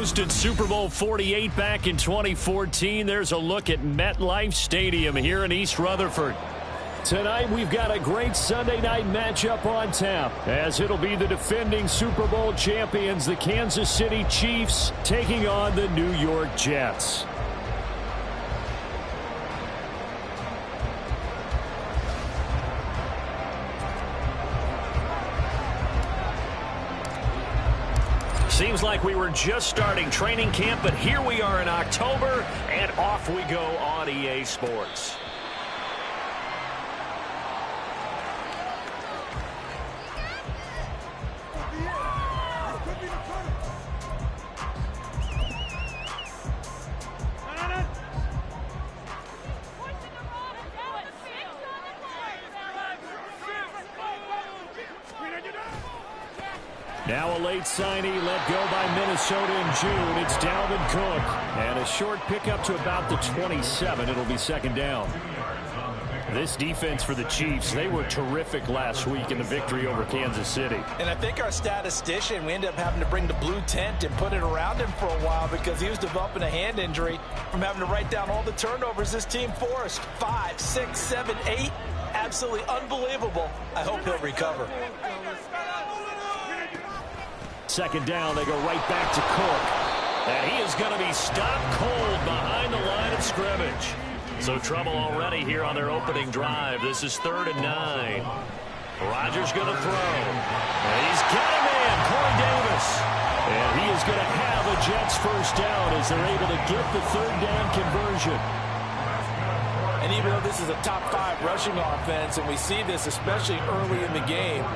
hosted Super Bowl 48 back in 2014. There's a look at MetLife Stadium here in East Rutherford. Tonight, we've got a great Sunday night matchup on tap, as it'll be the defending Super Bowl champions, the Kansas City Chiefs, taking on the New York Jets. Seems like we were just starting training camp, but here we are in October, and off we go on EA Sports. Now a late signee let go by Minnesota in June. It's Dalvin Cook. And a short pickup to about the 27. It'll be second down. This defense for the Chiefs, they were terrific last week in the victory over Kansas City. And I think our statistician, we ended up having to bring the blue tent and put it around him for a while because he was developing a hand injury from having to write down all the turnovers this team forced. 5, 6, 7, 8. Absolutely unbelievable. I hope he'll recover. Second down, they go right back to Cook. And he is going to be stopped cold behind the line of scrimmage. So trouble already here on their opening drive. This is 3rd and 9. Rodgers going to throw. And he's got a man, Corey Davis. And he is going to have a Jets first down as they're able to get the 3rd down conversion. And even though this is a top 5 rushing offense, and we see this especially early in the game,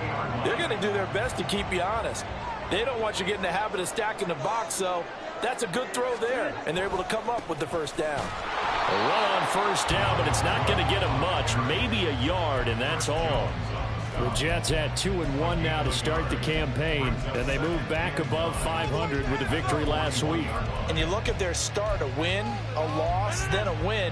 they're going to do their best to keep you honest. They don't want you getting the habit of stacking the box, so that's a good throw there, and they're able to come up with the first down. A run on first down, but it's not going to get them much, maybe a yard, and that's all. The Jets at 2-1 now to start the campaign, and they move back above 500 with a victory last week. And you look at their start, a win, a loss, then a win.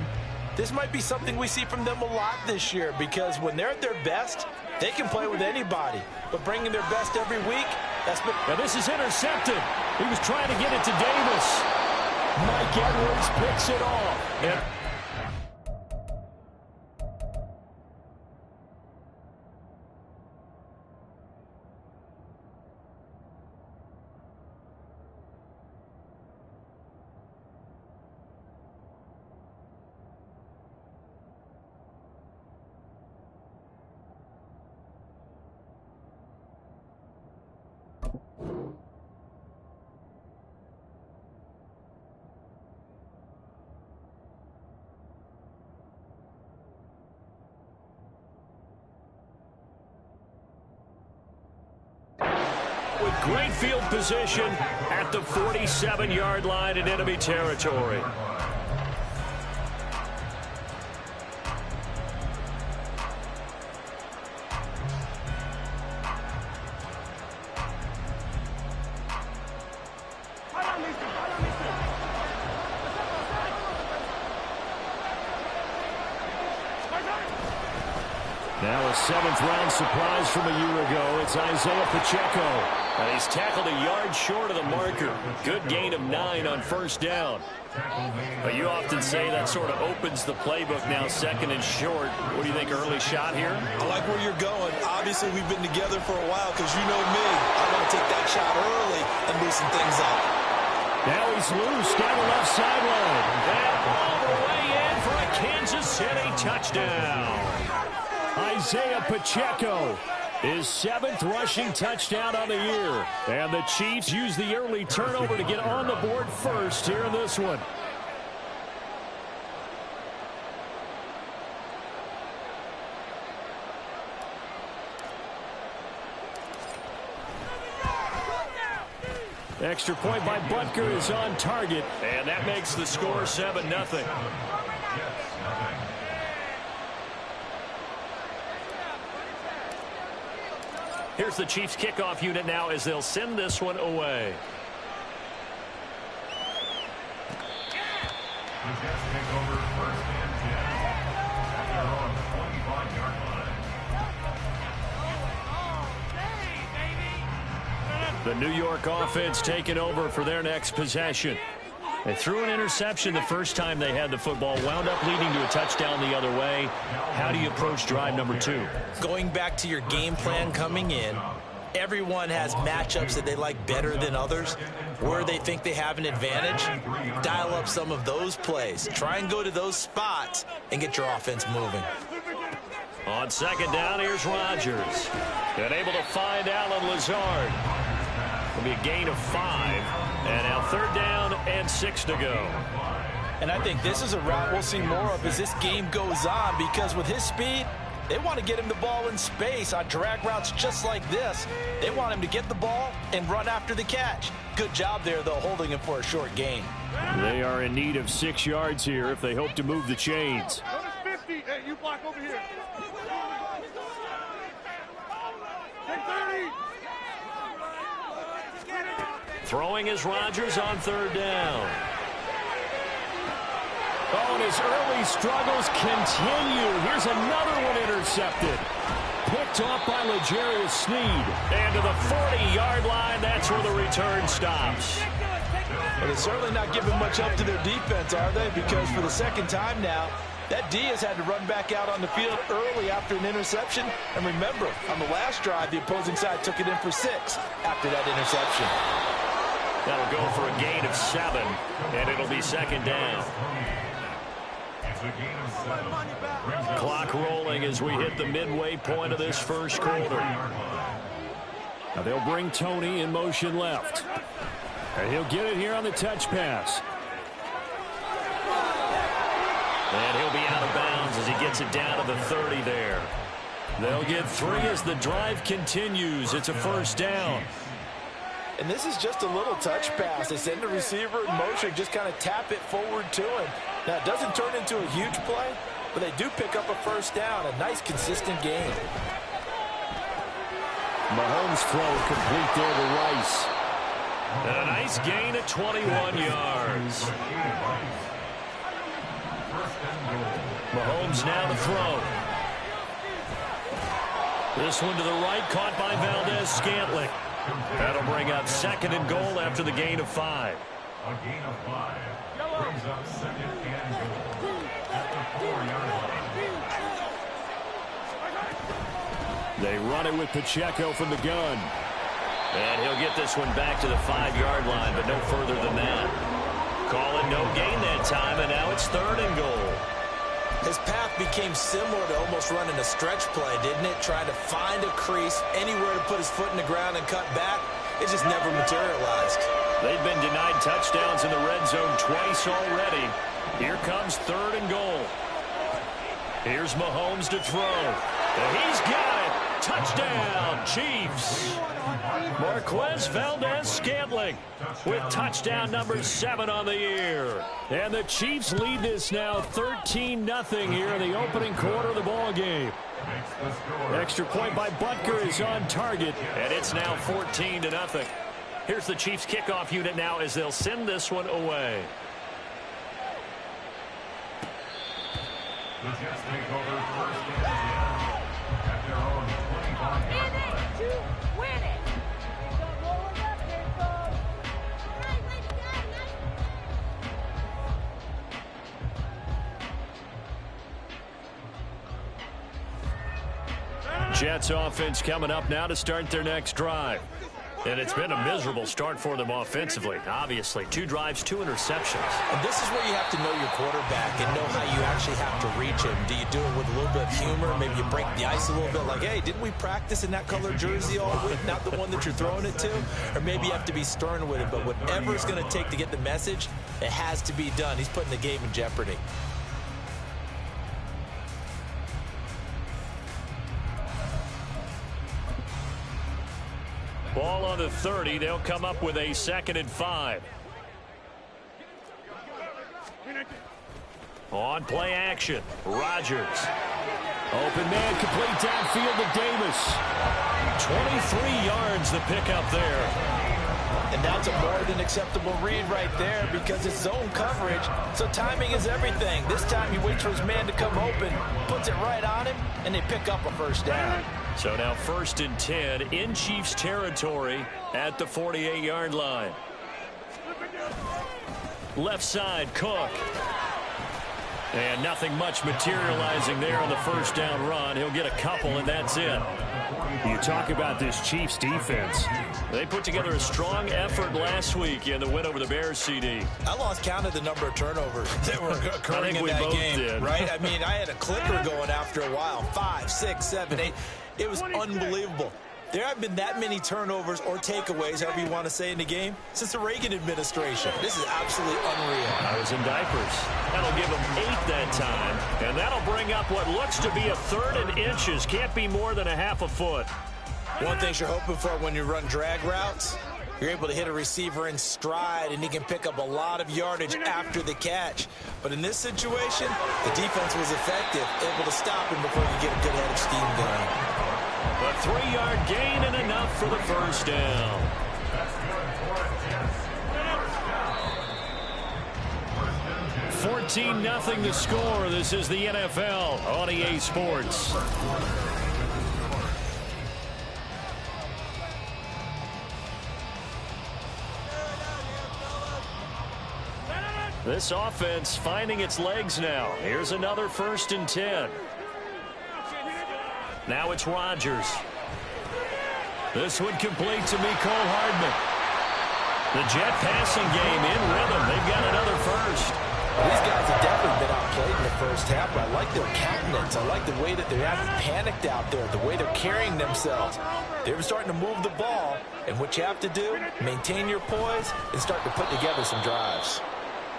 This might be something we see from them a lot this year, because when they're at their best, they can play with anybody. But bringing their best every week, that's been... Now this is intercepted. He was trying to get it to Davis. Mike Edwards picks it off. And with great field position at the 47-yard line in enemy territory. Now a 7th-round surprise from a year ago. It's Isaiah Pacheco. And he's tackled a yard short of the marker. Good gain of 9 on first down. But you often say that sort of opens the playbook now, 2nd and short. What do you think, early shot here? I like where you're going. Obviously, we've been together for a while because you know me. I want to take that shot early and loosen things up. Now he's loose down the left sideline. And all the way in for a Kansas City touchdown. Isaiah Pacheco, his 7th rushing touchdown on the year. And the Chiefs use the early turnover to get on the board first here in this one. Extra point by Butker is on target. And that makes the score 7-0. Here's the Chiefs kickoff unit now as they'll send this one away. The Jets take over 1st and 10 at their own 25-yard line. The New York offense taking over for their next possession. They threw an interception the first time they had the football, wound up leading to a touchdown the other way. How do you approach drive number 2? Going back to your game plan coming in, everyone has matchups that they like better than others. Where they think they have an advantage, dial up some of those plays. Try and go to those spots and get your offense moving. On second down, here's Rodgers. And able to find Allen Lazard. It'll be a gain of 5. And now third down and 6 to go. And I think this is a route we'll see more of as this game goes on, because with his speed, they want to get him the ball in space on drag routes just like this. They want him to get the ball and run after the catch. Good job there, though, holding him for a short gain. They are in need of 6 yards here if they hope to move the chains. Notice 50. Hey, you block over here. Take 30. Throwing is Rodgers on third down. Oh, and his early struggles continue. Here's another one intercepted. Picked off by L'Jarius Sneed. And to the 40-yard line, that's where the return stops. But they're certainly not giving much up to their defense, are they? Because for the second time now, that D has had to run back out on the field early after an interception. And remember, on the last drive, the opposing side took it in for 6 after that interception. That'll go for a gain of 7, and it'll be second down. Clock rolling as we hit the midway point of this first quarter. Now they'll bring Tony in motion left. And he'll get it here on the touch pass. And he'll be out of bounds as he gets it down to the 30 there. They'll get 3 as the drive continues. It's a first down. And this is just a little touch pass. They send the receiver in motion, just kind of tap it forward to him. Now, it doesn't turn into a huge play, but they do pick up a first down. A nice, consistent game. Mahomes throw complete there to Rice. And a nice gain at 21 yards. Mahomes now to throw. This one to the right, caught by Valdez-Scantling. That'll bring up second and goal after the gain of 5. A gain of 5 brings up second and goal at the 4-yard line. They run it with Pacheco from the gun. And he'll get this one back to the 5-yard line, but no further than that. Calling no gain that time, and now it's third and goal. His path became similar to almost running a stretch play, didn't it? Trying to find a crease, anywhere to put his foot in the ground and cut back. It just never materialized. They've been denied touchdowns in the red zone twice already. Here comes third and goal. Here's Mahomes to throw. And he's got it. Touchdown, Chiefs. Marquez Valdez-Scantling with touchdown number 7 on the year. And the Chiefs lead this now 13-0 here in the opening quarter of the ball game. Extra point by Butker is on target, and it's now 14-0. Here's the Chiefs kickoff unit now as they'll send this one away. The Jets take over first and 10 at their own 25-yard line. Jets offense coming up now to start their next drive. And it's been a miserable start for them offensively. Obviously, 2 drives, 2 interceptions. And this is where you have to know your quarterback and know how you actually have to reach him. Do you do it with a little bit of humor? Maybe you break the ice a little bit, like, hey, didn't we practice in that color jersey all week? Not the one that you're throwing it to? Or maybe you have to be stern with it. But whatever it's going to take to get the message, it has to be done. He's putting the game in jeopardy. Ball on the 30. They'll come up with a 2nd and 5. On play action, Rodgers. Open man, complete downfield to Davis. 23 yards the pickup there. And that's a more than acceptable read right there because it's zone coverage, so timing is everything. This time he waits for his man to come open, puts it right on him, and they pick up a first down. So now 1st and 10 in Chiefs territory at the 48-yard line. Left side, Cook. And nothing much materializing there on the first down run. He'll get a couple, and that's it. You talk about this Chiefs defense. They put together a strong effort last week in the win over the Bears, CD. I lost count of the number of turnovers that were occurring in that game, right? I mean, I had a clicker going after a while. 5, 6, 7, 8. It was unbelievable. There haven't been that many turnovers or takeaways, however you want to say, in the game since the Reagan administration. This is absolutely unreal. I was in diapers. That'll give them 8 that time, and that'll bring up what looks to be a 3rd and inches. Can't be more than a half a foot. One thing you're hoping for when you run drag routes, you're able to hit a receiver in stride, and he can pick up a lot of yardage after the catch. But in this situation, the defense was effective, able to stop him before he get a good head of steam going. A 3-yard gain and enough for the first down. $14-0 the score. This is the NFL on EA Sports. This offense finding its legs now. Here's another 1st and 10. Now it's Rodgers. This one complete to Mecole Hardman. The Jet passing game in rhythm. They've got another first. These guys have definitely been outplayed in the first half, but I like their countenance. I like the way that they're acting panicked out there, the way they're carrying themselves. They're starting to move the ball, and what you have to do, maintain your poise and start to put together some drives.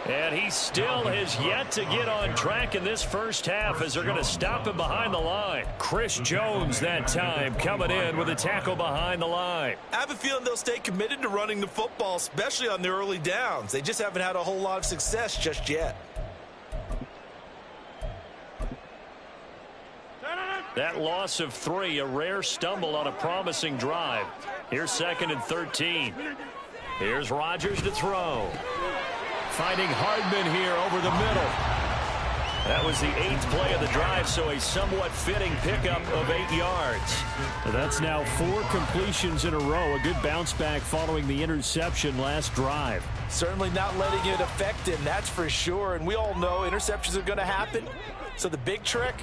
And he still has yet to get on track in this first half as they're going to stop him behind the line. Chris Jones that time coming in with a tackle behind the line. I have a feeling they'll stay committed to running the football, especially on the early downs. They just haven't had a whole lot of success just yet. That loss of 3, a rare stumble on a promising drive. Here's 2nd and 13. Here's Rodgers to throw. Finding Hardman here over the middle. That was the 8th play of the drive, so a somewhat fitting pickup of 8 yards. That's now 4 completions in a row. A good bounce back following the interception last drive. Certainly not letting it affect him, that's for sure. And we all know interceptions are going to happen. So the big trick,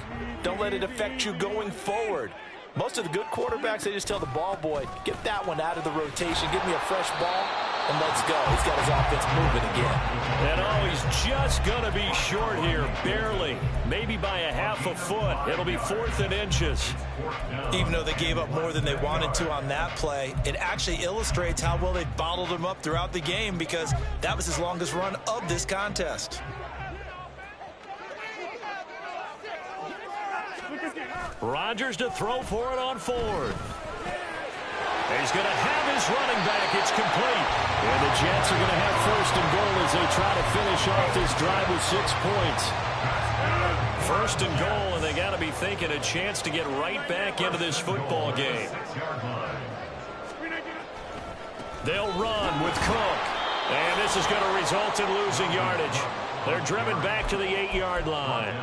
don't let it affect you going forward. Most of the good quarterbacks, they just tell the ball boy, get that one out of the rotation, give me a fresh ball, and let's go. He's got his offense moving again. And oh, he's just going to be short here, barely. Maybe by a half a foot. It'll be 4th and inches. Even though they gave up more than they wanted to on that play, it actually illustrates how well they bottled him up throughout the game because that was his longest run of this contest. Rodgers to throw for it on 4th. He's going to have his running back. It's complete. And the Jets are going to have 1st and goal as they try to finish off this drive with 6 points. 1st and goal, and they got to be thinking a chance to get right back into this football game. They'll run with Cook. And this is going to result in losing yardage. They're driven back to the 8-yard line.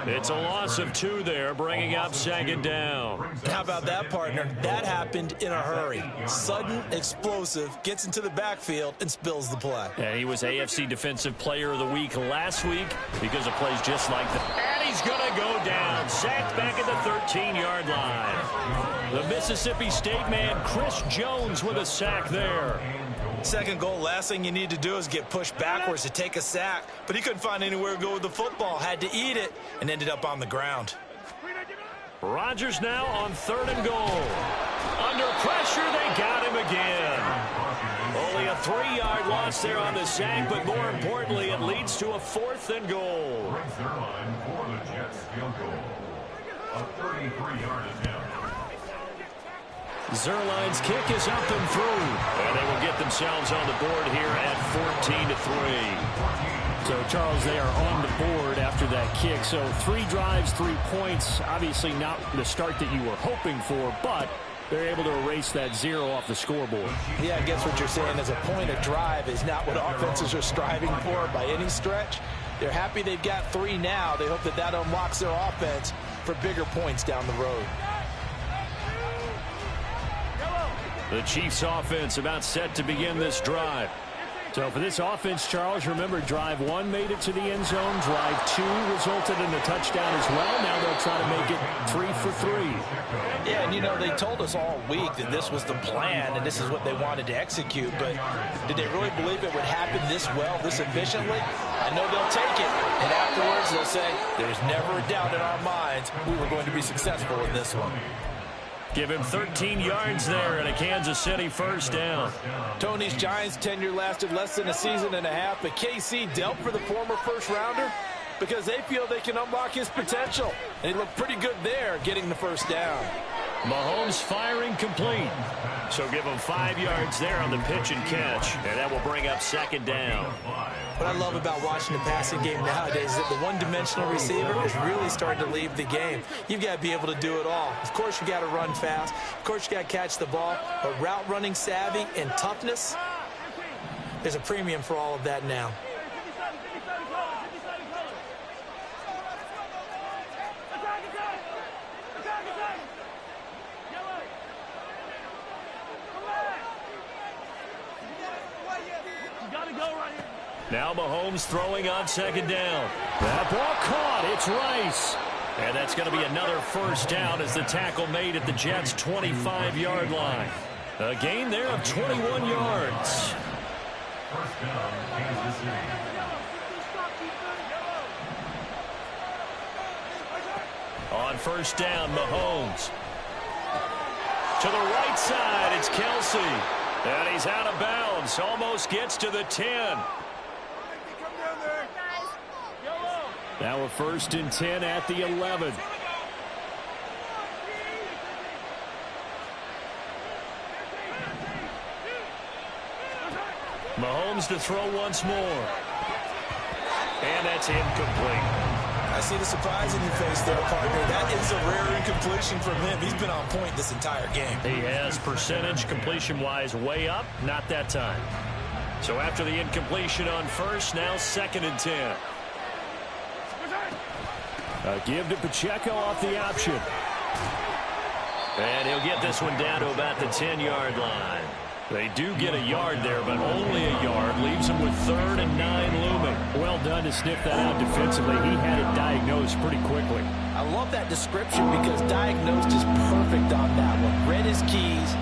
It's a loss of 2 there, bringing up 2nd down. How about that, partner? That happened in a hurry. Sudden, explosive, gets into the backfield, and spills the play. And he was AFC Defensive Player of the Week last week because of plays just like that. And he's going to go down, sacked back at the 13-yard line. The Mississippi State man, Chris Jones, with a sack there. 2nd goal, last thing you need to do is get pushed backwards to take a sack. But he couldn't find anywhere to go with the football, had to eat it, and ended up on the ground. Rodgers now on 3rd and goal. Under pressure, they got him again. Only a 3-yard loss there on the sack, but more importantly, it leads to a 4th and goal. Brings their line for the Jets field goal. A 33-yard attempt. Zuerlein's kick is up and through. And they will get themselves on the board here at 14-3. So, Charles, they are on the board after that kick. So 3 drives, 3 points. Obviously not the start that you were hoping for, but they're able to erase that 0 off the scoreboard. Yeah, I guess what you're saying is a point of drive is not what offenses are striving for by any stretch. They're happy they've got 3 now. They hope that that unlocks their offense for bigger points down the road. The Chiefs offense about set to begin this drive. So for this offense, Charles, remember drive 1 made it to the end zone. Drive 2 resulted in a touchdown as well. Now they'll try to make it 3 for 3. Yeah, and you know, they told us all week that this was the plan and this is what they wanted to execute. But did they really believe it would happen this well, this efficiently? I know they'll take it. And afterwards they'll say, there was never a doubt in our minds we were going to be successful in this one. Give him 13 yards there and a Kansas City first down. Tony's Giants' tenure lasted less than a season and a half, but KC dealt for the former first-rounder because they feel they can unlock his potential. They look pretty good there getting the first down. Mahomes firing complete. So give him 5 yards there on the pitch and catch, and that will bring up second down. What I love about watching the passing game nowadays is that the one-dimensional receiver is really starting to leave the game. You've got to be able to do it all. Of course, you got to run fast. Of course, you got to catch the ball. But route running savvy and toughness, there's a premium for all of that now. Now Mahomes throwing on second down. That ball caught. It's Rice. And that's going to be another first down as the tackle made at the Jets' 25-yard line. A gain there of 21 yards. First down, Kansas City. On first down, Mahomes. To the right side, it's Kelsey. And he's out of bounds. Almost gets to the 10. Now a first and 10 at the 11. Mahomes to throw once more. And that's incomplete. I see the surprise in your face there, partner. That is a rare incompletion from him. He's been on point this entire game. He has percentage completion-wise way up. Not that time. So after the incompletion on first, now second and 10. A give to Pacheco off the option. And he'll get this one down to about the 10-yard line. They do get a yard there, but only a yard. Leaves him with 3rd and 9 looming. Well done to sniff that out defensively. He had it diagnosed pretty quickly. I love that description because diagnosed is perfect on that one. Read his keys,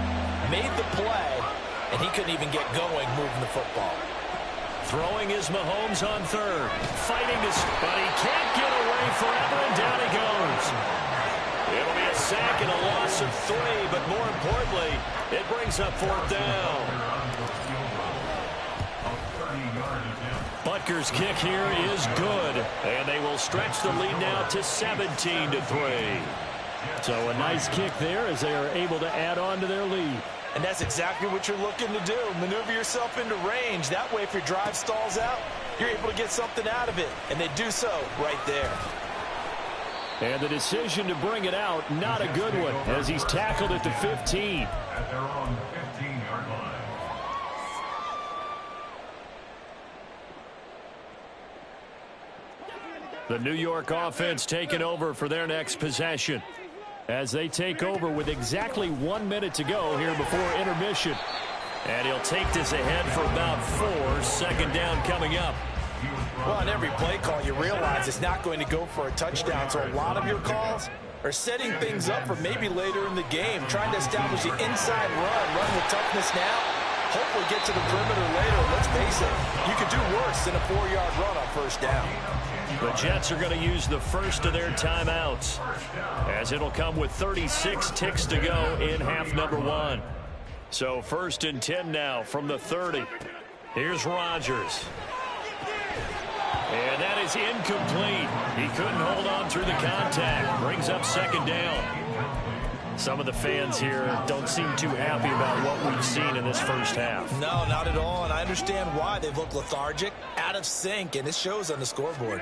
made the play, and he couldn't even get going moving the football. Throwing is Mahomes on 3rd. Fighting this, but he can't get away forever, and down he goes. It'll be a sack and a loss of 3, but more importantly, it brings up 4th down. Butker's kick here is good, and they will stretch the lead now to 17-3. So a nice kick there as they are able to add on to their lead. And that's exactly what you're looking to do. Maneuver yourself into range. That way, if your drive stalls out, you're able to get something out of it. And they do so right there. And the decision to bring it out, not a good one, as he's tackled at the 15. At their own 15-yard line. The New York offense taking over for their next possession, as they take over with exactly 1 minute to go here before intermission. And he'll take this ahead for about 4. Second down coming up. Well, on every play call, you realize it's not going to go for a touchdown. So a lot of your calls are setting things up for maybe later in the game, trying to establish the inside run with toughness now, hopefully get to the perimeter later. Let's face it, you could do worse than a 4-yard run on first down. The Jets are going to use the first of their timeouts, as it'll come with 36 ticks to go in half number 1. So 1st and 10 now from the 30. Here's Rodgers. And that is incomplete. He couldn't hold on through the contact. Brings up second down. Some of the fans here don't seem too happy about what we've seen in this first half. No, not at all, and I understand why. They've looked lethargic, out of sync, and it shows on the scoreboard.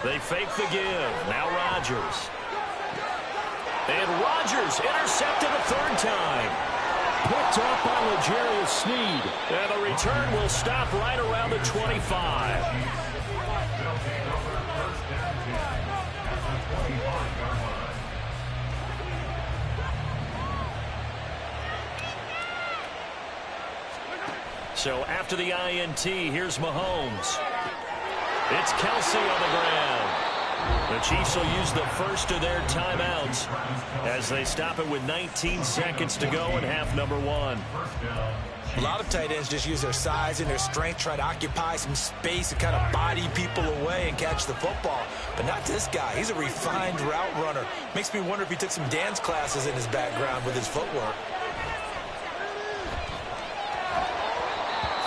They fake the give. Now Rodgers. And Rodgers intercepted a 3rd time. Picked up by L'Jarius Sneed. And the return will stop right around the 25. So after the INT, here's Mahomes. It's Kelsey on the ground. The Chiefs will use the first of their timeouts as they stop it with 19 seconds to go in half number 1. A lot of tight ends just use their size and their strength, try to occupy some space and kind of body people away and catch the football. But not this guy. He's a refined route runner. Makes me wonder if he took some dance classes in his background with his footwork.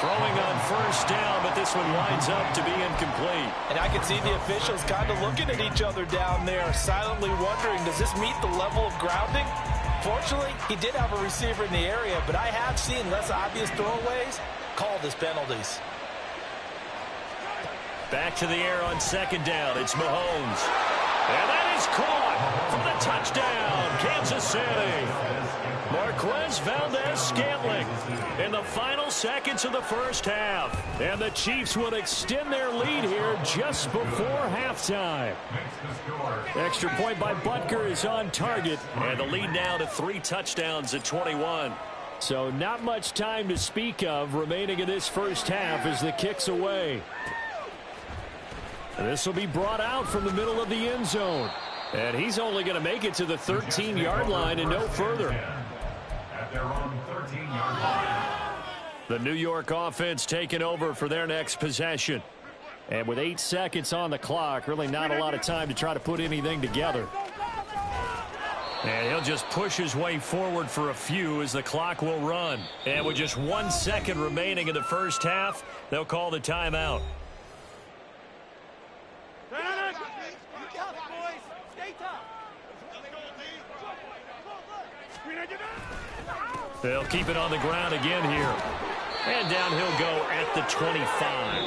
Throwing on first down, but this one winds up to be incomplete. And I can see the officials kind of looking at each other down there, silently wondering, does this meet the level of grounding? Fortunately, he did have a receiver in the area, but I have seen less obvious throwaways called as penalties. Back to the air on second down. It's Mahomes. And that is caught for the touchdown, Kansas City. Marquez Valdez-Scantling in the final seconds of the first half. And the Chiefs would extend their lead here just before halftime. Extra point by Butker is on target. And the lead now to 3 touchdowns at 21. So not much time to speak of remaining in this first half as the kick's away. And this will be brought out from the middle of the end zone. And he's only going to make it to the 13-yard line and no further. At their own 13-yard line. The New York offense taking over for their next possession. And with 8 seconds on the clock, really not a lot of time to try to put anything together. And he'll just push his way forward for a few as the clock will run. And with just 1 second remaining in the first half, they'll call the timeout. They'll keep it on the ground again here. And down he'll go at the 25.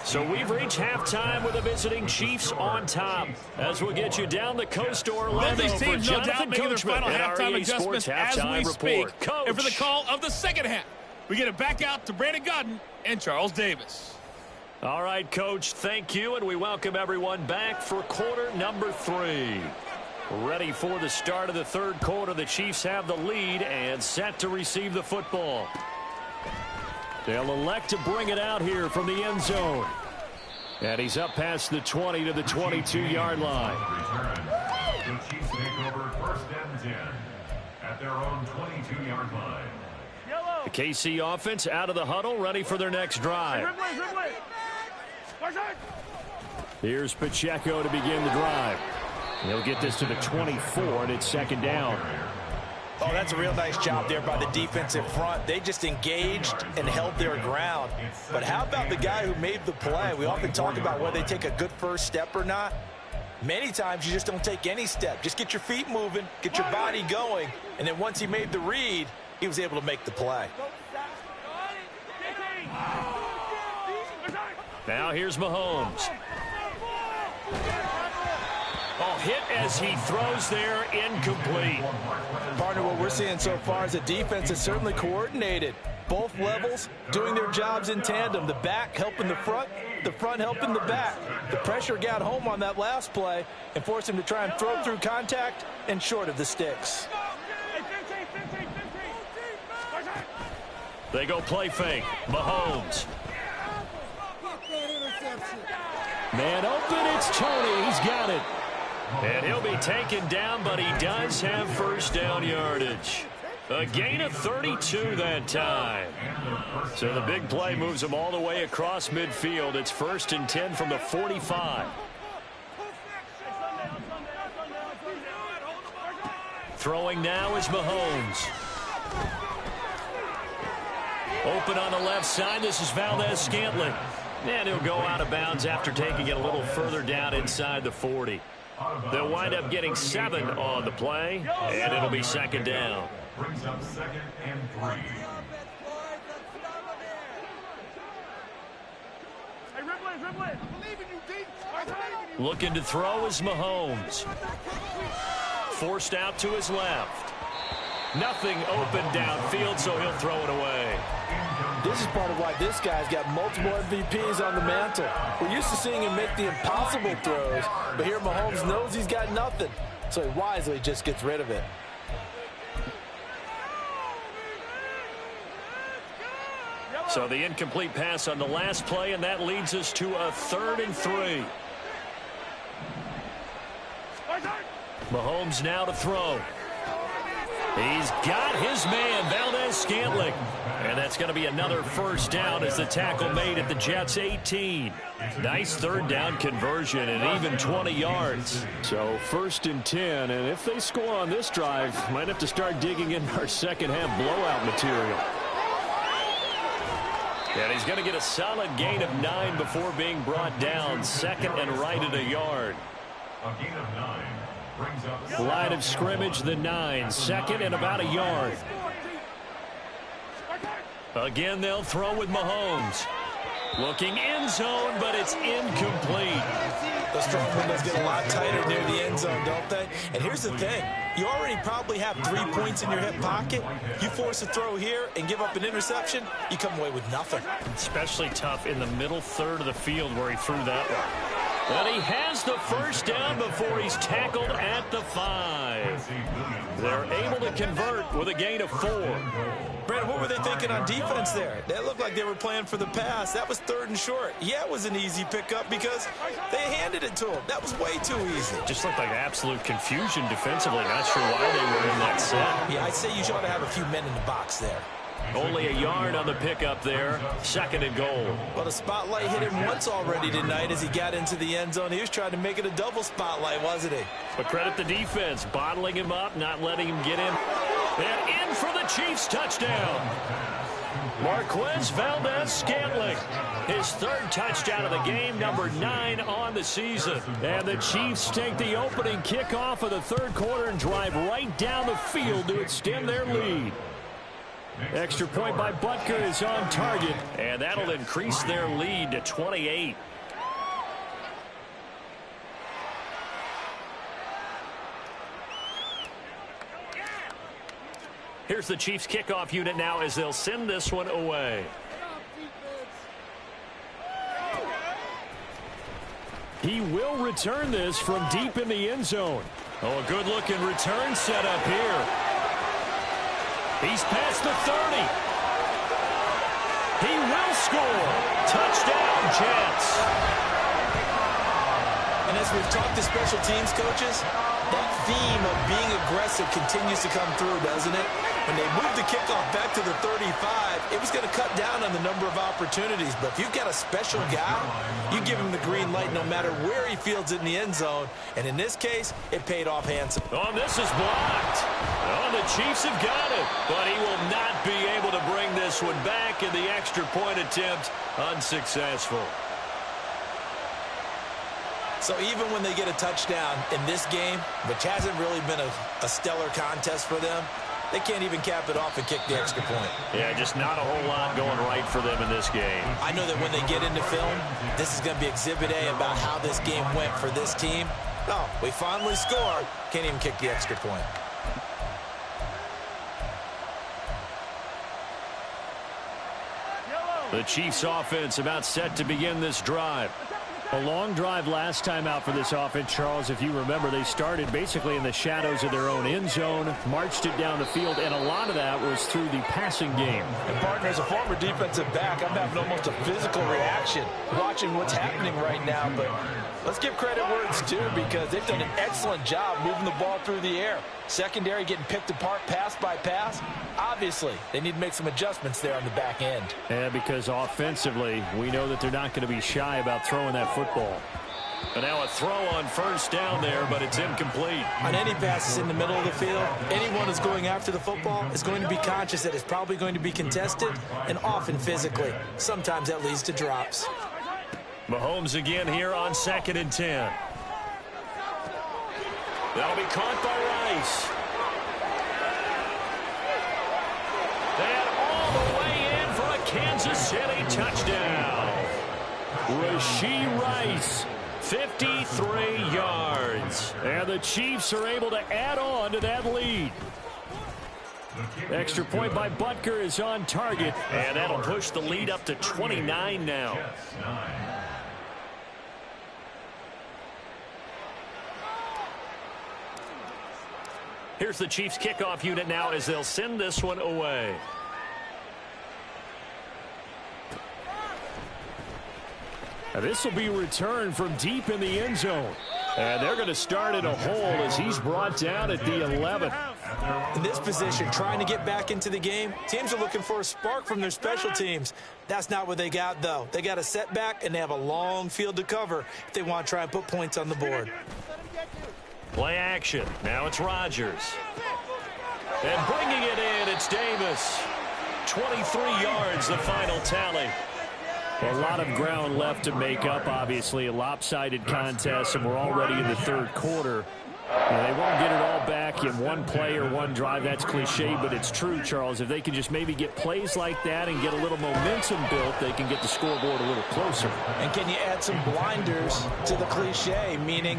So we've reached halftime with the visiting Chiefs on top. As we'll get you down the coast to Orlando These for teams, no doubt, Jonathan making their Coachman final and halftime RE Sports adjustments as we halftime speak. report. Coach. And for the call of the second half, we get it back out to Brandon Godden and Charles Davis. All right, Coach, thank you, and we welcome everyone back for quarter number 3. Ready for the start of the third quarter. The Chiefs have the lead and set to receive the football. They'll elect to bring it out here from the end zone. And he's up past the 20 to the 22-yard line. The Chiefs take over first and 10 at their own 22-yard line. The KC offense out of the huddle, ready for their next drive. Here's Pacheco to begin the drive. He'll get this to the 24, and it's second down. Oh, that's a real nice job there by the defensive front. They just engaged and held their ground. But how about the guy who made the play? We often talk about whether they take a good first step or not. Many times you just don't take any step. Just get your feet moving, get your body going, and then once he made the read, he was able to make the play. Now here's Mahomes. Oh, hit as he throws there, incomplete. Partner, what we're seeing so far is the defense is certainly coordinated. Both levels doing their jobs in tandem. The back helping the front helping the back. The pressure got home on that last play and forced him to try and throw through contact and short of the sticks. They go play fake. Mahomes. Man open, it's Tony. He's got it. And he'll be taken down, but he does have first down yardage. A gain of 32 that time. So the big play moves him all the way across midfield. It's first and 10 from the 45. Throwing now is Mahomes. Open on the left side. This is Valdez-Scantling. And he'll go out of bounds after taking it a little further down inside the 40. They'll wind up getting 7 on the play, and it'll be second down. Brings up second and 3. Looking to throw is Mahomes. Forced out to his left. Nothing open downfield, so he'll throw it away. This is part of why this guy's got multiple MVPs on the mantle. We're used to seeing him make the impossible throws, but here Mahomes knows he's got nothing, so he wisely just gets rid of it. So the incomplete pass on the last play, and that leads us to a 3rd and 3. Mahomes now to throw. He's got his man, Valdes-Scantling. And that's going to be another first down as the tackle made at the Jets' 18. Nice 3rd down conversion and even 20 yards. So 1st and 10, and if they score on this drive, might have to start digging in our second half blowout material. And he's going to get a solid gain of 9 before being brought down. 2nd and right at a yard. A gain of 9. Line of scrimmage, the 9. 2nd and about a yard. Again, they'll throw with Mahomes. Looking end zone, but it's incomplete. The strong windows get a lot tighter near the end zone, don't they? And here's the thing. You already probably have 3 points in your hip pocket. You force a throw here and give up an interception, you come away with nothing. Especially tough in the middle 3rd of the field where he threw that one. But he has the first down before he's tackled at the 5. They're able to convert with a gain of 4. Brandon, what were they thinking on defense there? That looked like they were playing for the pass. That was 3rd and short. Yeah, it was an easy pickup because they handed it to him. That was way too easy. Just looked like absolute confusion defensively. Not sure why they were in that set. Yeah, I'd say you ought to have a few men in the box there. Only a yard on the pickup there. 2nd and goal. Well, the spotlight hit him once already tonight as he got into the end zone. He was trying to make it a double spotlight, wasn't he? But credit the defense, bottling him up, not letting him get in. And in for the Chiefs touchdown. Marquez Valdes-Scantling. His 3rd touchdown of the game, number 9 on the season. And the Chiefs take the opening kickoff of the 3rd quarter and drive right down the field to extend their lead. Extra point by Butker is on target. And that'll increase their lead to 28. Here's the Chiefs kickoff unit now as they'll send this one away. He will return this from deep in the end zone. Oh, a good-looking return set up here. He's past the 30. He will score. Touchdown, Jets. And as we've talked to special teams coaches, that theme of being aggressive continues to come through, doesn't it? When they moved the kickoff back to the 35, it was going to cut down on the number of opportunities. But if you've got a special guy, you give him the green light no matter where he fields it in the end zone. And in this case, it paid off handsome. Oh, this is blocked. Oh, the Chiefs have got it. But he will not be able to bring this one back, in the extra point attempt unsuccessful. So even when they get a touchdown in this game, which hasn't really been a stellar contest for them, they can't even cap it off and kick the extra point. Yeah, just not a whole lot going right for them in this game. I know that when they get into film, this is going to be Exhibit A about how this game went for this team. No, we finally score. Can't even kick the extra point. The Chiefs offense about set to begin this drive. A long drive last time out for this offense, Charles. If you remember, they started basically in the shadows of their own end zone, marched it down the field, and a lot of that was through the passing game. And, partner, as a former defensive back, I'm having almost a physical reaction watching what's happening right now. But let's give credit where it's due, because they've done an excellent job moving the ball through the air. Secondary getting picked apart pass by pass. Obviously, they need to make some adjustments there on the back end. Yeah, because offensively, we know that they're not going to be shy about throwing that football. And now a throw on first down there, but it's incomplete. On any passes in the middle of the field, anyone who's going after the football is going to be conscious that it's probably going to be contested, and often physically. Sometimes that leads to drops. Mahomes again here on 2nd and 10. That'll be caught by Rice. And all the way in for a Kansas City touchdown. Rashee Rice, 53 yards. And the Chiefs are able to add on to that lead. Extra point by Butker is on target. And that'll push the lead up to 29 now. Here's the Chiefs kickoff unit now as they'll send this one away. This will be returned from deep in the end zone. And they're going to start in a hole as he's brought down at the 11. In this position, trying to get back into the game, teams are looking for a spark from their special teams. That's not what they got, though. They got a setback, and they have a long field to cover if they want to try and put points on the board. Play action. Now it's Rodgers. And bringing it in, it's Davis. 23 yards, the final tally. A lot of ground left to make up, obviously. A lopsided contest, and we're already in the third quarter. They won't get it all back in one play or one drive. That's cliche, but it's true, Charles. If they can just maybe get plays like that and get a little momentum built, they can get the scoreboard a little closer. And can you add some blinders to the cliche, meaning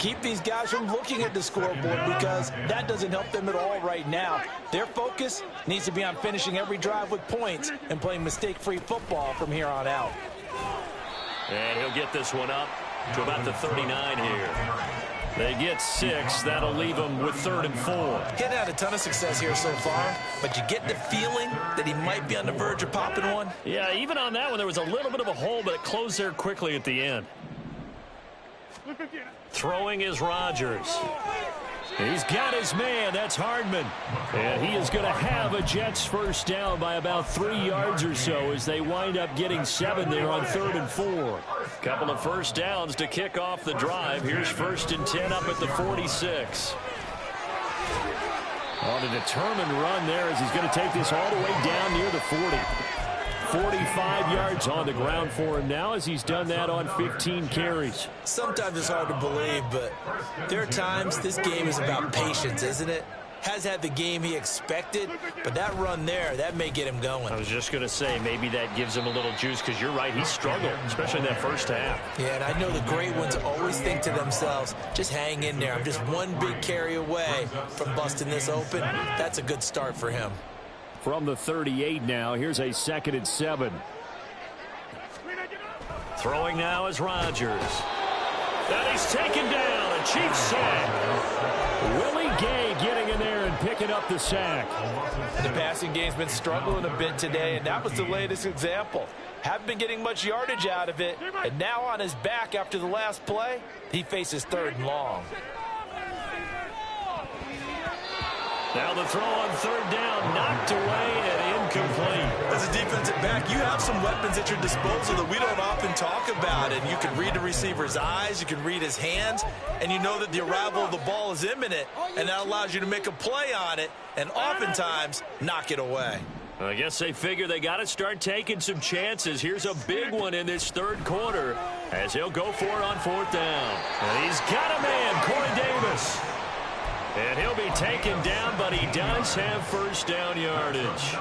keep these guys from looking at the scoreboard, because that doesn't help them at all right now. Their focus needs to be on finishing every drive with points and playing mistake-free football from here on out. And he'll get this one up to about the 39 here. They get 6. That'll leave them with 3rd and 4. He hadn't had a ton of success here so far, but you get the feeling that he might be on the verge of popping one. Yeah, even on that one, there was a little bit of a hole, but it closed there quickly at the end. Throwing is Rodgers. He's got his man. That's Hardman. And he is going to have a Jets first down by about 3 yards or so as they wind up getting 7 there on 3rd and 4. Couple of first downs to kick off the drive. Here's 1st and 10 up at the 46. On a determined run there as he's going to take this all the way down near the 40. 45 yards on the ground for him now as he's done that on 15 carries. Sometimes it's hard to believe, but there are times this game is about patience, isn't it? Has had the game he expected, but that run there, that may get him going. I was just going to say, maybe that gives him a little juice, because you're right, he struggled, especially in that first half. Yeah, and I know the great ones always think to themselves, just hang in there. I'm just one big carry away from busting this open. That's a good start for him. From the 38 now, here's a 2nd and 7. Throwing now is Rodgers. And he's taken down. A Chiefs sack. Willie Gay getting in there and picking up the sack. The passing game's been struggling a bit today, and that was the latest example. Haven't been getting much yardage out of it, and now on his back after the last play, he faces 3rd and long. Now the throw on 3rd down, knocked away and incomplete. As a defensive back, you have some weapons at your disposal that we don't often talk about. And you can read the receiver's eyes, you can read his hands, and you know that the arrival of the ball is imminent, and that allows you to make a play on it and oftentimes knock it away. I guess they figure they got to start taking some chances. Here's a big one in this 3rd quarter as he'll go for it on 4th down. And he's got a man, Corey Davis. And he'll be taken down, but he does have first down yardage.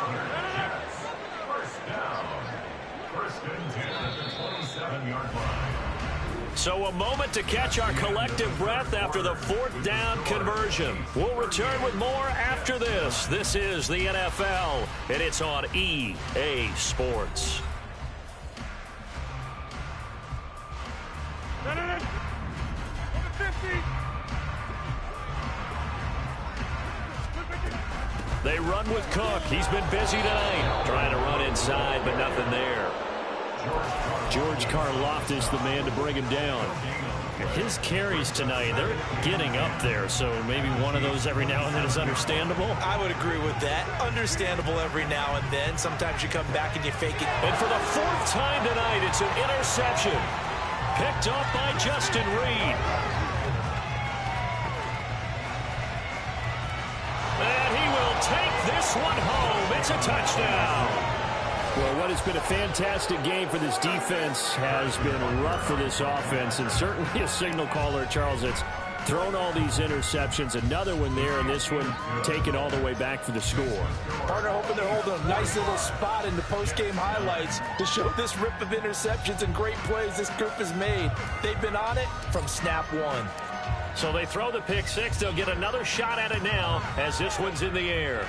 So a moment to catch our collective breath after the 4th down conversion. We'll return with more after this. This is the NFL, and it's on EA Sports. They run with Cook. He's been busy tonight. Trying to run inside, but nothing there. George Karlaftis, the man to bring him down. His carries tonight, they're getting up there, so maybe one of those every now and then is understandable. I would agree with that. Understandable every now and then. Sometimes you come back and you fake it. And for the 4th time tonight, it's an interception. Picked up by Justin Reed. And he will take this one home. It's a touchdown. Well, what has been a fantastic game for this defense has been rough for this offense, and certainly a signal caller, Charles, that's thrown all these interceptions. Another one there, and this one taken all the way back for the score. Partner hoping they're holding a nice little spot in the post-game highlights to show this rip of interceptions and great plays this group has made. They've been on it from snap one. So they throw the pick 6. They'll get another shot at it now as this one's in the air.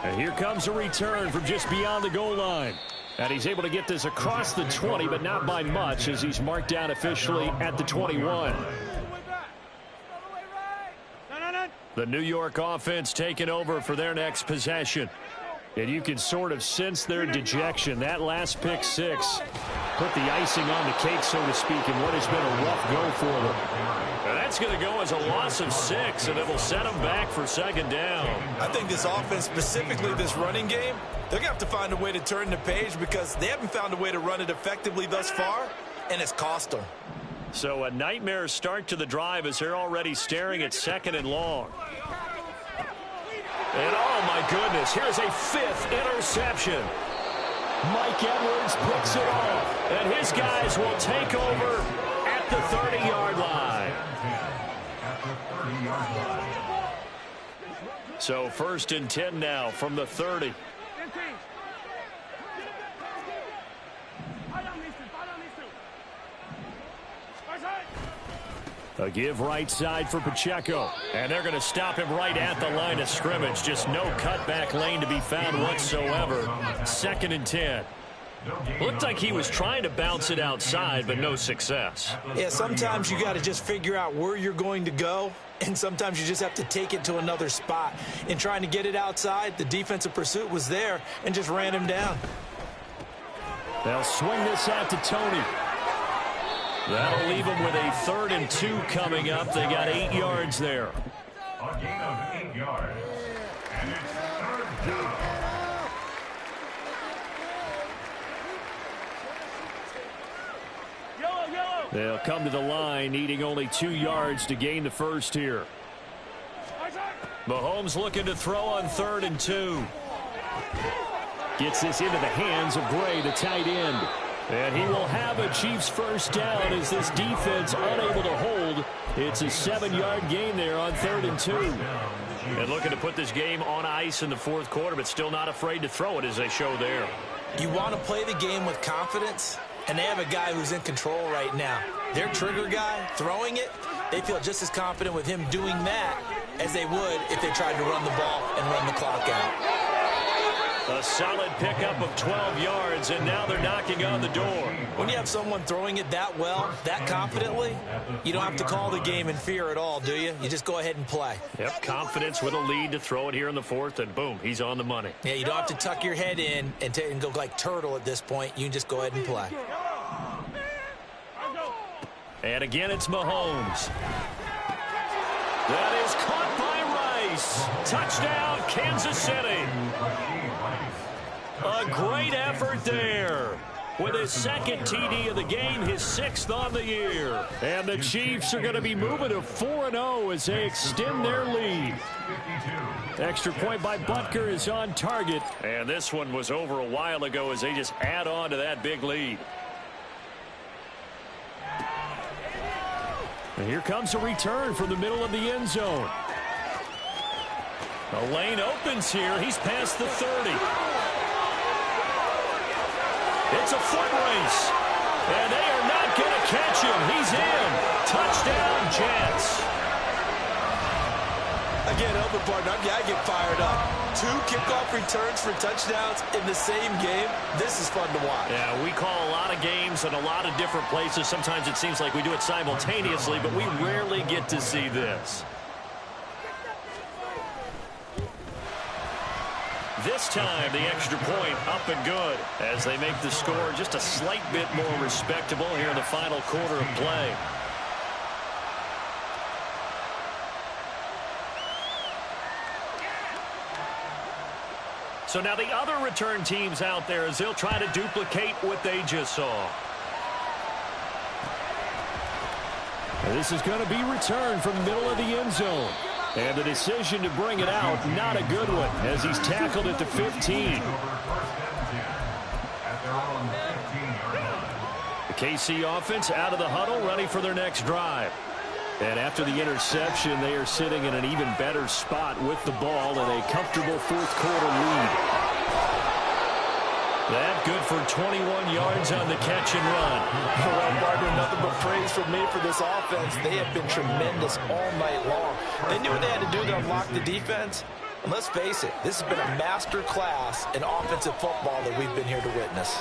And here comes a return from just beyond the goal line. And he's able to get this across the 20, but not by much, as he's marked down officially at the 21. The New York offense taking over for their next possession. And you can sort of sense their dejection. That last pick six put the icing on the cake, so to speak, in what has been a rough go for them. And that's going to go as a loss of 6, and it will set them back for second down. I think this offense, specifically this running game, they're going to have to find a way to turn the page because they haven't found a way to run it effectively thus far, and it's cost them. So a nightmare start to the drive as they're already staring at 2nd and long. And oh my goodness, here's a 5th interception. Mike Edwards picks it off, and his guys will take over at the 30-yard line. So 1st and 10 now from the 30. A give right side for Pacheco. And they're going to stop him right at the line of scrimmage. Just no cutback lane to be found whatsoever. 2nd and 10. Looked like he was trying to bounce it outside, but no success. Yeah, sometimes you got to just figure out where you're going to go, and sometimes you just have to take it to another spot. In trying to get it outside, the defensive pursuit was there and just ran him down. They'll swing this out to Tony. That'll leave them with a 3rd and 2 coming up. They got 8 yards there. A gain of 8 yards. And it's 3rd down. They'll come to the line, needing only 2 yards to gain the first here. Mahomes looking to throw on 3rd and 2. Gets this into the hands of Gray, the tight end. And he will have a Chiefs first down as this defense unable to hold. It's a 7-yard gain there on 3rd and 2. And looking to put this game on ice in the 4th quarter, but still not afraid to throw it as they show there. You want to play the game with confidence, and they have a guy who's in control right now. Their trigger guy throwing it, they feel just as confident with him doing that as they would if they tried to run the ball and run the clock out. A solid pickup of 12 yards, and now they're knocking on the door. When you have someone throwing it that well, that confidently, you don't have to call the game in fear at all, do you? You just go ahead and play. Yep, confidence with a lead to throw it here in the 4th, and boom, he's on the money. Yeah, you don't have to tuck your head in and go like turtle at this point. You can just go ahead and play. And again, it's Mahomes. That is caught by Rice. Touchdown, Kansas City. A great effort there. With his 2nd TD of the game, his 6th on the year. And the Chiefs are going to be moving to 4-0 as they extend their lead. Extra point by Butker is on target. And this one was over a while ago as they just add on to that big lead. And here comes a return from the middle of the end zone. The lane opens here. He's past the 30. It's a foot race. And they are not going to catch him. He's in. Touchdown, Jets. Again, Elvin partner, I get fired up. 2 kickoff returns for touchdowns in the same game. This is fun to watch. Yeah, we call a lot of games in a lot of different places. Sometimes it seems like we do it simultaneously, but we rarely get to see this. This time, the extra point up and good as they make the score just a slight bit more respectable here in the final quarter of play. So now the other return teams out there as they'll try to duplicate what they just saw. This is going to be returned from the middle of the end zone. And the decision to bring it out, not a good one, as he's tackled at the 15. The KC offense out of the huddle, ready for their next drive. And after the interception, they are sitting in an even better spot with the ball and a comfortable 4th quarter lead. That good for 21 yards on the catch and run. Well, partner, nothing but praise from me for this offense. They have been tremendous all night long. They knew what they had to do to unlock the defense. And let's face it, this has been a master class in offensive football that we've been here to witness.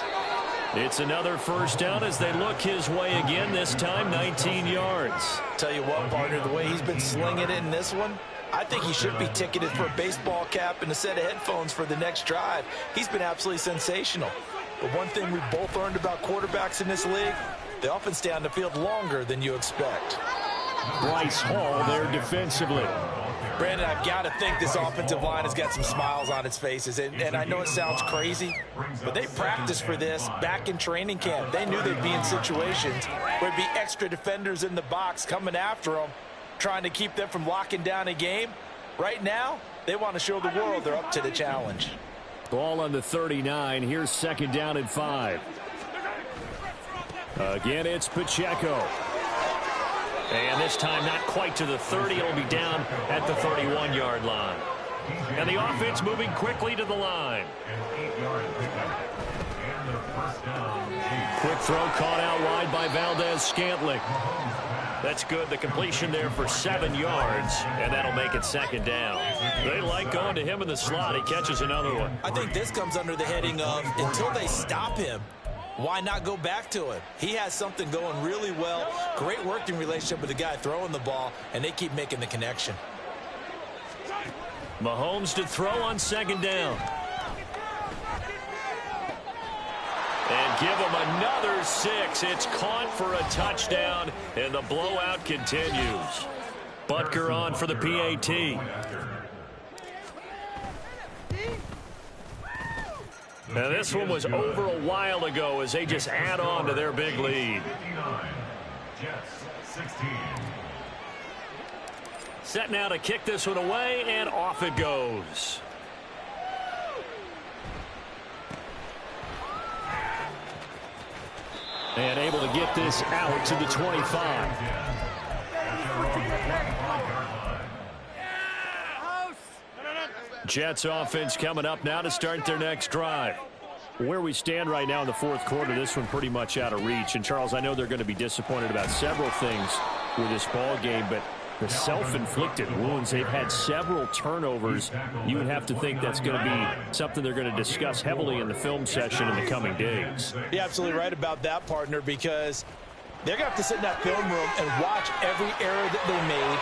It's another first down as they look his way again, this time 19 yards. Tell you what, partner, the way he's been slinging it in this one, I think he should be ticketed for a baseball cap and a set of headphones for the next drive. He's been absolutely sensational. But one thing we both learned about quarterbacks in this league, they often stay on the field longer than you expect. Bryce Hall there defensively. Brandon, I've got to think this offensive line has got some smiles on its faces. And I know it sounds crazy, but they practiced for this back in training camp. They knew they'd be in situations where there'd be extra defenders in the box coming after them, trying to keep them from locking down a game. Right now, they want to show the world they're up to the challenge. Ball on the 39. Here's 2nd down and 5. Again, it's Pacheco. And this time not quite to the 30. It'll be down at the 31-yard line. And the offense moving quickly to the line. Quick throw caught out wide by Valdez-Scantling. That's good. The completion there for 7 yards, and that'll make it 2nd down. They like going to him in the slot. He catches another one. I think this comes under the heading of until they stop him, why not go back to him? He has something going really well. Great working relationship with the guy throwing the ball, and they keep making the connection. Mahomes to throw on 2nd down. And give him another 6. It's caught for a touchdown, and the blowout continues. Butker on for the PAT. Now this one was over a while ago as they just add on to their big lead. Set now to kick this one away, and off it goes. And able to get this out to the 25. Jets offense coming up now to start their next drive. Where we stand right now in the 4th quarter, this one pretty much out of reach. And, Charles, I know they're going to be disappointed about several things with this ball game, but the self-inflicted wounds, they've had several turnovers. You would have to think that's going to be something they're going to discuss heavily in the film session in the coming days. You're absolutely right about that, partner, because they're going to have to sit in that film room and watch every error that they made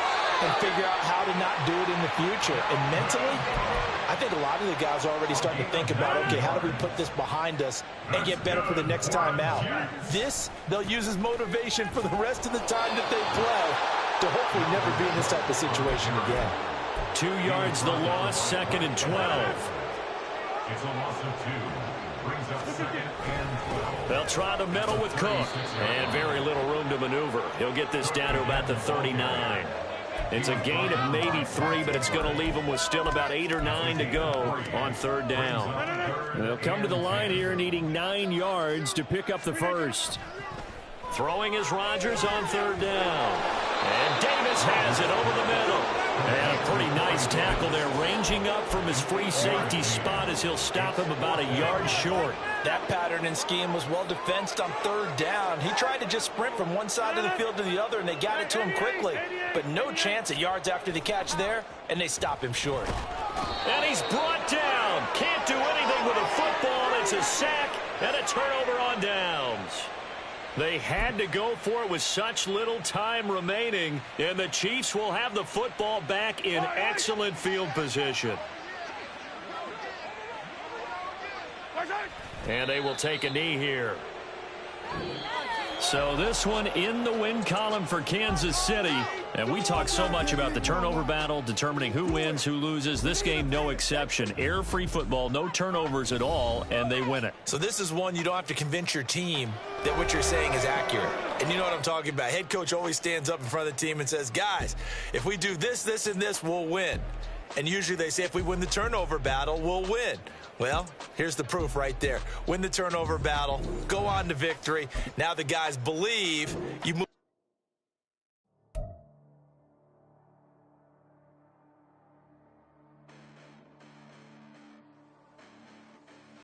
and figure out how to not do it in the future. And mentally, I think a lot of the guys are already starting to think about, okay, how do we put this behind us and get better for the next time out? This, they'll use as motivation for the rest of the time that they play to hopefully never be in this type of situation again. 2 yards the loss, 2nd and 12. It's a loss of 2. Brings up 2nd and 12. They'll try the middle with Cook. And very little room to maneuver. He'll get this down to about the 39. It's a gain of maybe 3, but it's going to leave them with still about 8 or 9 to go on 3rd down. They'll come to the line here needing 9 yards to pick up the first. Throwing is Rodgers on 3rd down. And Davis has it over the middle. And a pretty nice tackle there, ranging up from his free safety spot as he'll stop him about a yard short. That pattern and scheme was well defensed on 3rd down. He tried to just sprint from one side of the field to the other, and they got it to him quickly. But no chance at yards after the catch there, and they stop him short. And he's brought down. Can't do anything with a football. It's a sack and a turnover on downs. They had to go for it with such little time remaining, and the Chiefs will have the football back in excellent field position. And they will take a knee here. So this one in the win column for Kansas City. And we talk so much about the turnover battle, determining who wins, who loses. This game, no exception. Air-free football, no turnovers at all, and they win it. So this is one you don't have to convince your team that what you're saying is accurate. And you know what I'm talking about. Head coach always stands up in front of the team and says, guys, if we do this, this, and this, we'll win. And usually they say if we win the turnover battle, we'll win. Well, here's the proof right there. Win the turnover battle, go on to victory. Now the guys believe you move.